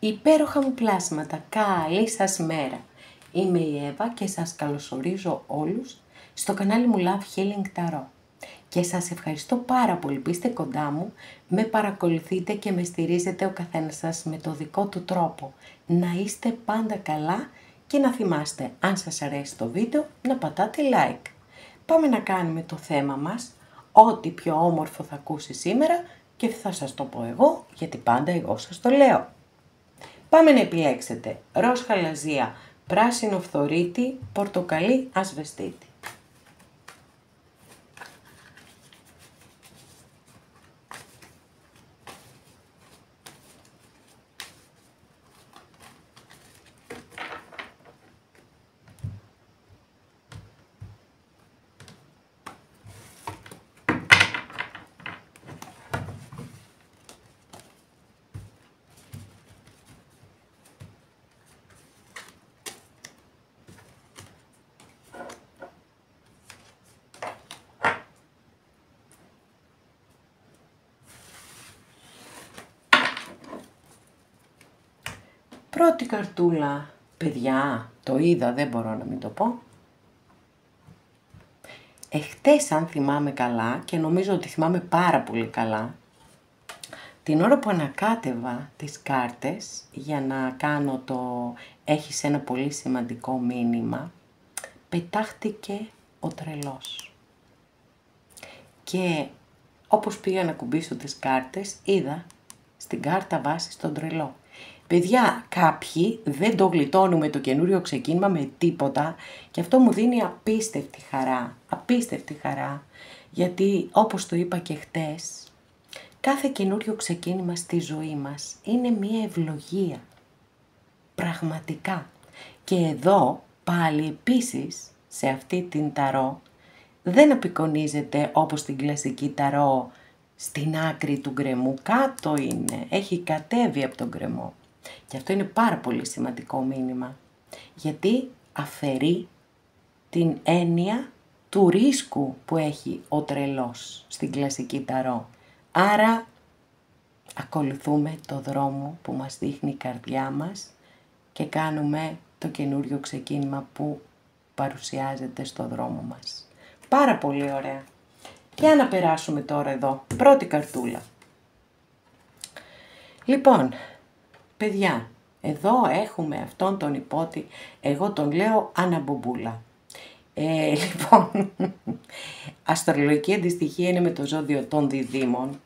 Υπέροχα μου πλάσματα, καλή σας μέρα. Είμαι η Εύα και σας καλωσορίζω όλους στο κανάλι μου Love Healing Tarot. Και σας ευχαριστώ πάρα πολύ που είστε κοντά μου, με παρακολουθείτε και με στηρίζετε ο καθένας σας με το δικό του τρόπο. Να είστε πάντα καλά και να θυμάστε, αν σας αρέσει το βίντεο, να πατάτε like. Πάμε να κάνουμε το θέμα μας, ό,τι πιο όμορφο θα ακούσει σήμερα και θα σας το πω εγώ, γιατί πάντα εγώ σας το λέω. Πάμε να επιλέξετε ροζ χαλαζία, πράσινο φθορίτη, πορτοκαλί ασβεστίτη. Πρώτη καρτούλα, παιδιά, το είδα, δεν μπορώ να μην το πω. Εχτες, αν θυμάμαι καλά, και νομίζω ότι θυμάμαι πάρα πολύ καλά, την ώρα που ανακάτευα τις κάρτες για να κάνω το «έχεις ένα πολύ σημαντικό μήνυμα», πετάχτηκε ο τρελός. Και όπως πήγα να κουμπίσω τις κάρτες, είδα στην κάρτα βάσης τον τρελό. Παιδιά, κάποιοι δεν το γλιτώνουμε το καινούριο ξεκίνημα με τίποτα και αυτό μου δίνει απίστευτη χαρά, γιατί όπως το είπα και χτες, κάθε καινούριο ξεκίνημα στη ζωή μας είναι μία ευλογία, πραγματικά. Και εδώ πάλι επίσης σε αυτή την ταρό δεν απεικονίζεται όπως την κλασική ταρό στην άκρη του γκρεμού, κάτω είναι, έχει κατέβει από τον γκρεμό. Και αυτό είναι πάρα πολύ σημαντικό μήνυμα, γιατί αφαιρεί την έννοια του ρίσκου που έχει ο τρελός στην κλασική ταρό. Άρα ακολουθούμε το δρόμο που μας δείχνει η καρδιά μας και κάνουμε το καινούριο ξεκίνημα που παρουσιάζεται στο δρόμο μας. Πάρα πολύ ωραία. Για να περάσουμε τώρα εδώ. Πρώτη καρτούλα. Λοιπόν, παιδιά, εδώ έχουμε αυτόν τον υπότη, εγώ τον λέω αναμπομπούλα. Λοιπόν, αστρολογική αντιστοιχεία είναι με το ζώδιο των διδύμων.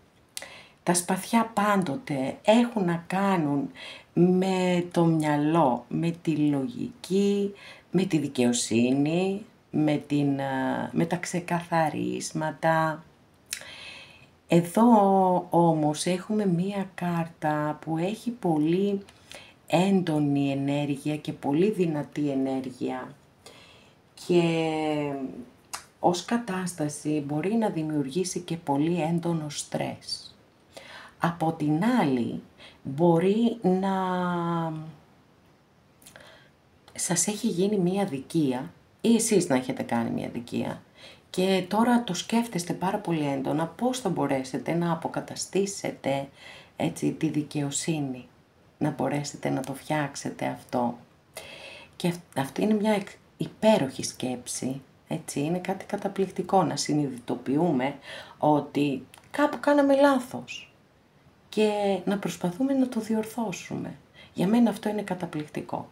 Τα σπαθιά πάντοτε έχουν να κάνουν με το μυαλό, με τη λογική, με τη δικαιοσύνη, με τα ξεκαθαρίσματα. Εδώ όμως έχουμε μία κάρτα που έχει πολύ έντονη ενέργεια και πολύ δυνατή ενέργεια και ως κατάσταση μπορεί να δημιουργήσει και πολύ έντονο στρες. Από την άλλη μπορεί να σας έχει γίνει μία αδικία ή εσείς να έχετε κάνει μία αδικία και τώρα το σκέφτεστε πάρα πολύ έντονα πώς θα μπορέσετε να αποκαταστήσετε έτσι τη δικαιοσύνη, να μπορέσετε να το φτιάξετε αυτό. Και αυτή είναι μια υπέροχη σκέψη, έτσι, είναι κάτι καταπληκτικό να συνειδητοποιούμε ότι κάπου κάναμε λάθος και να προσπαθούμε να το διορθώσουμε. Για μένα αυτό είναι καταπληκτικό.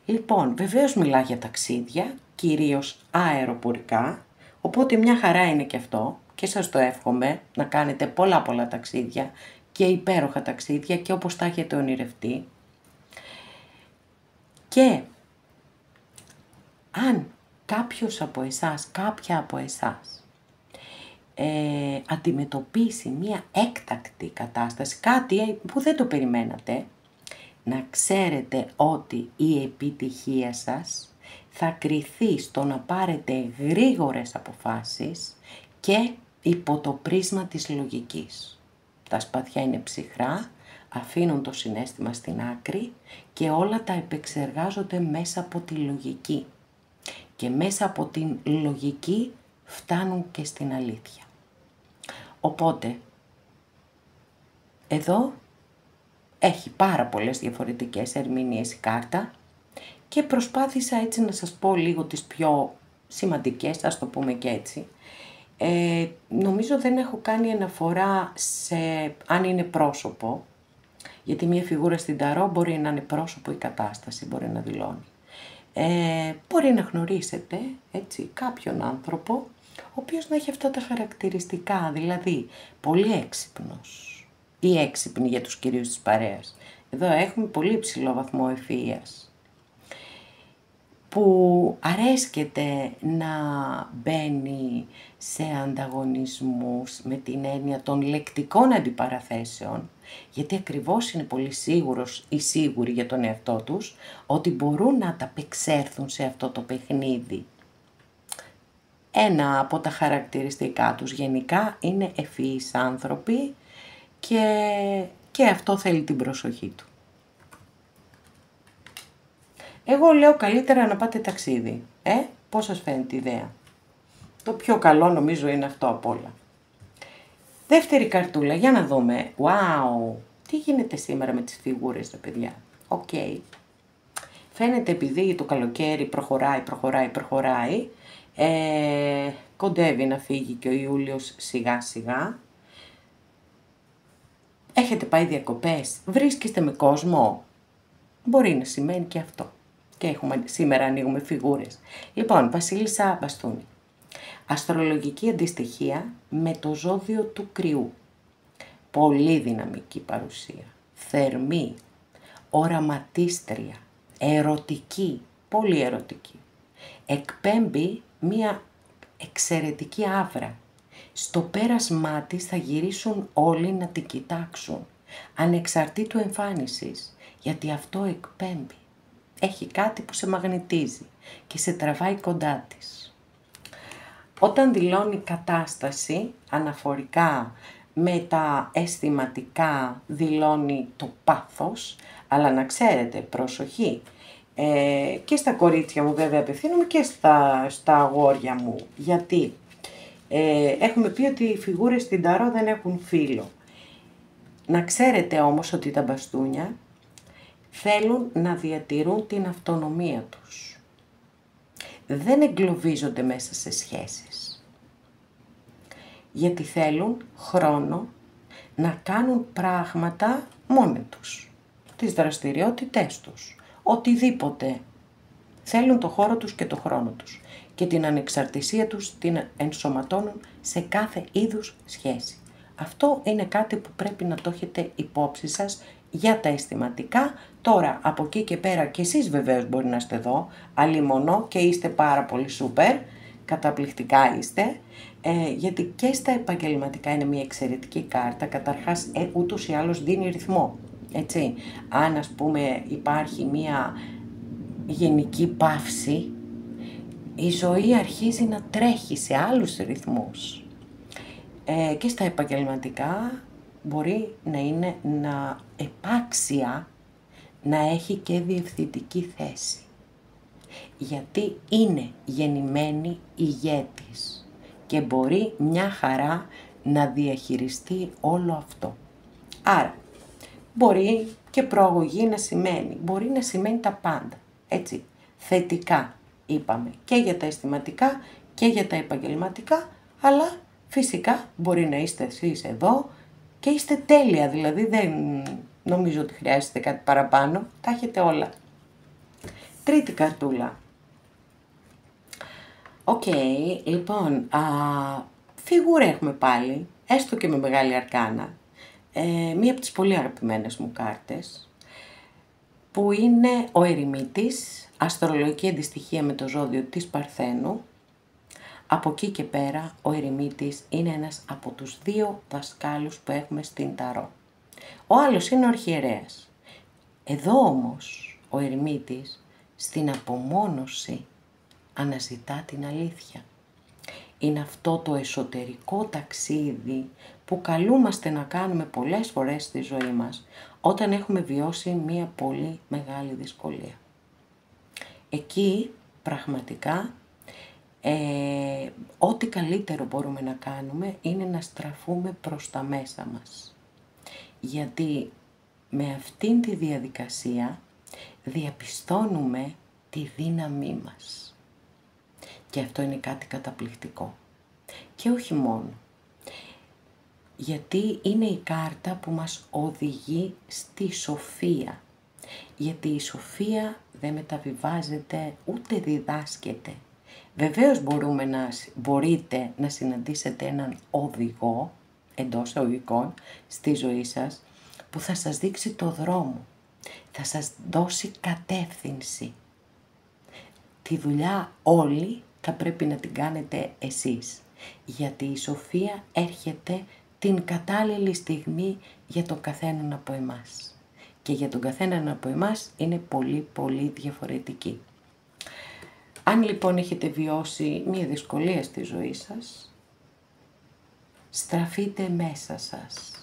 Λοιπόν, βεβαίως μιλά για ταξίδια, κυρίως αεροπορικά, οπότε μια χαρά είναι και αυτό και σας το εύχομαι να κάνετε πολλά ταξίδια και υπέροχα ταξίδια και όπως τα έχετε ονειρευτεί. Και αν κάποιος από εσάς, κάποια από εσάς αντιμετωπίσει μία έκτακτη κατάσταση, κάτι που δεν το περιμένατε, να ξέρετε ότι η επιτυχία σας θα κριθεί στο να πάρετε γρήγορες αποφάσεις και υπό το πρίσμα της λογικής. Τα σπαθιά είναι ψυχρά, αφήνουν το συναίσθημα στην άκρη και όλα τα επεξεργάζονται μέσα από τη λογική. Και μέσα από την λογική φτάνουν και στην αλήθεια. Οπότε, εδώ έχει πάρα πολλές διαφορετικές ερμηνείες η κάρτα και προσπάθησα έτσι να σας πω λίγο τις πιο σημαντικές, ας το πούμε και έτσι. Νομίζω δεν έχω κάνει αναφορά σε αν είναι πρόσωπο, γιατί μια φιγούρα στην ταρό μπορεί να είναι πρόσωπο ή κατάσταση, μπορεί να δηλώνει. Μπορεί να γνωρίσετε έτσι, κάποιον άνθρωπο, ο οποίος να έχει αυτά τα χαρακτηριστικά, δηλαδή πολύ έξυπνος ή έξυπνη για τους κυρίους της παρέας. Εδώ έχουμε πολύ υψηλό βαθμό ευφυΐας, που αρέσκεται να μπαίνει σε ανταγωνισμούς με την έννοια των λεκτικών αντιπαραθέσεων, γιατί ακριβώς είναι πολύ σίγουρος ή σίγουροι για τον εαυτό τους ότι μπορούν να ανταπεξέλθουν σε αυτό το παιχνίδι. Ένα από τα χαρακτηριστικά τους γενικά είναι ευφυείς άνθρωποι και αυτό θέλει την προσοχή του. Εγώ λέω καλύτερα να πάτε ταξίδι. Πώς σας φαίνεται η ιδέα? Το πιο καλό νομίζω είναι αυτό απ' όλα. Δεύτερη καρτούλα, για να δούμε. Wow! Τι γίνεται σήμερα με τις φιγούρες, τα παιδιά? Οκ. Φαίνεται επειδή το καλοκαίρι προχωράει, κοντεύει να φύγει και ο Ιούλιος σιγά σιγά. Έχετε πάει διακοπές, βρίσκεστε με κόσμο. Μπορεί να σημαίνει και αυτό. Και σήμερα ανοίγουμε φιγούρες. Λοιπόν, Βασίλισσα Μπαστούνη. Αστρολογική αντιστοιχεία με το ζώδιο του Κρυού. Πολύ δυναμική παρουσία. Θερμή. Οραματίστρια. Ερωτική. Πολύ ερωτική. Εκπέμπει μία εξαιρετική άβρα. Στο πέρασμά της θα γυρίσουν όλοι να την κοιτάξουν, ανεξαρτήτου εμφάνισης, γιατί αυτό εκπέμπει. Έχει κάτι που σε μαγνητίζει και σε τραβάει κοντά της. Όταν δηλώνει κατάσταση, αναφορικά με τα αισθηματικά δηλώνει το πάθος, αλλά να ξέρετε, προσοχή, και στα κορίτσια μου βέβαια απευθύνομαι και στα αγόρια μου, γιατί έχουμε πει ότι οι φιγούρες στην ταρό δεν έχουν φύλο. Να ξέρετε όμως ότι τα μπαστούνια θέλουν να διατηρούν την αυτονομία τους. Δεν εγκλωβίζονται μέσα σε σχέσεις. Γιατί θέλουν χρόνο να κάνουν πράγματα μόνοι τους. Τις δραστηριότητές τους. Οτιδήποτε. Θέλουν το χώρο τους και το χρόνο τους. Και την ανεξαρτησία τους την ενσωματώνουν σε κάθε είδους σχέση. Αυτό είναι κάτι που πρέπει να το έχετε υπόψη σας για τα αισθηματικά. Τώρα, από εκεί και πέρα, και εσείς βεβαίως μπορεί να είστε εδώ, αλλημονώ και είστε πάρα πολύ σούπερ, καταπληκτικά είστε, γιατί και στα επαγγελματικά είναι μια εξαιρετική κάρτα. Καταρχάς, ούτως ή άλλως δίνει ρυθμό, έτσι. Αν, ας πούμε, υπάρχει μια γενική παύση, η ζωή αρχίζει να τρέχει σε άλλους ρυθμούς. Και στα επαγγελματικά μπορεί να είναι επάξια να έχει και διευθυντική θέση. Γιατί είναι γεννημένη ηγέτης και μπορεί μια χαρά να διαχειριστεί όλο αυτό. Άρα, μπορεί και προαγωγή να σημαίνει, μπορεί να σημαίνει τα πάντα, έτσι, θετικά είπαμε, και για τα αισθηματικά και για τα επαγγελματικά, αλλά φυσικά μπορεί να είστε εσείς εδώ και είστε τέλεια, δηλαδή δεν νομίζω ότι χρειάζεται κάτι παραπάνω, τα έχετε όλα. Τρίτη καρτούλα. Οκ, λοιπόν, φιγούρα έχουμε πάλι, έστω και με μεγάλη αρκάνα, μία από τις πολύ αγαπημένες μου κάρτες, που είναι ο Ερημίτης, αστρολογική αντιστοιχεία με το ζώδιο της Παρθένου. Από εκεί και πέρα ο Ερημίτης είναι ένας από τους δύο δασκάλους που έχουμε στην ταρό. Ο άλλος είναι ο αρχιερέας. Εδώ όμως ο Ερημίτης στην απομόνωση αναζητά την αλήθεια. Είναι αυτό το εσωτερικό ταξίδι που καλούμαστε να κάνουμε πολλές φορές στη ζωή μας όταν έχουμε βιώσει μία πολύ μεγάλη δυσκολία. Εκεί πραγματικά ό,τι καλύτερο μπορούμε να κάνουμε είναι να στραφούμε προς τα μέσα μας. Γιατί με αυτήν τη διαδικασία διαπιστώνουμε τη δύναμή μας. Και αυτό είναι κάτι καταπληκτικό. Και όχι μόνο. Γιατί είναι η κάρτα που μας οδηγεί στη σοφία. Γιατί η σοφία δεν μεταβιβάζεται ούτε διδάσκεται. Βεβαίως μπορείτε να συναντήσετε έναν οδηγό, εντός εισαγωγικών, στη ζωή σας, που θα σας δείξει το δρόμο, θα σας δώσει κατεύθυνση. Τη δουλειά όλη θα πρέπει να την κάνετε εσείς, γιατί η σοφία έρχεται την κατάλληλη στιγμή για τον καθέναν από εμάς. Και για τον καθέναν από εμάς είναι πολύ πολύ διαφορετική. Αν λοιπόν έχετε βιώσει μία δυσκολία στη ζωή σας, στραφείτε μέσα σας.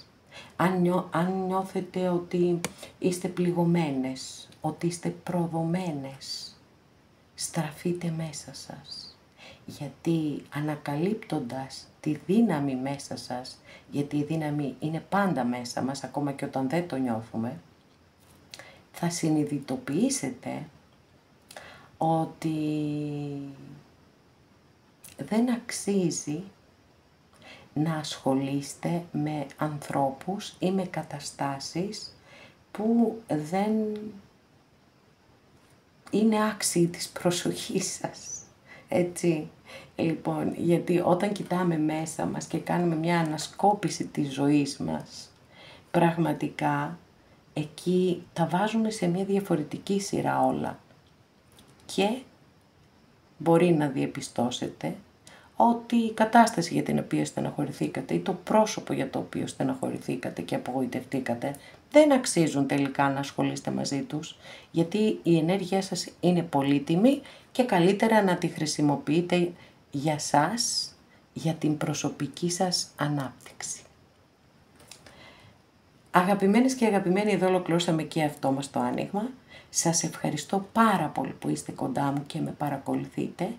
Αν νιώθετε ότι είστε πληγωμένες, ότι είστε προδομένες, στραφείτε μέσα σας. Γιατί ανακαλύπτοντας τη δύναμη μέσα σας, γιατί η δύναμη είναι πάντα μέσα μας, ακόμα και όταν δεν το νιώθουμε, θα συνειδητοποιήσετε ότι δεν αξίζει να ασχολείστε με ανθρώπους ή με καταστάσεις που δεν είναι άξιοι της προσοχής σας. Έτσι, λοιπόν, γιατί όταν κοιτάμε μέσα μας και κάνουμε μια ανασκόπηση της ζωής μας, πραγματικά εκεί τα βάζουμε σε μια διαφορετική σειρά όλα. Και μπορεί να διαπιστώσετε ότι η κατάσταση για την οποία στεναχωρηθήκατε ή το πρόσωπο για το οποίο στεναχωρηθήκατε και απογοητευτήκατε δεν αξίζουν τελικά να ασχολείστε μαζί τους, γιατί η ενέργεια σας είναι πολύτιμη και καλύτερα να τη χρησιμοποιείτε για σας, για την προσωπική σας ανάπτυξη. Αγαπημένες και αγαπημένοι, εδώ ολοκληρώσαμε και αυτό μας το άνοιγμα. Σας ευχαριστώ πάρα πολύ που είστε κοντά μου και με παρακολουθείτε.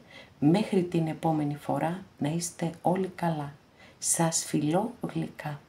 Μέχρι την επόμενη φορά να είστε όλοι καλά. Σας φιλώ γλυκά.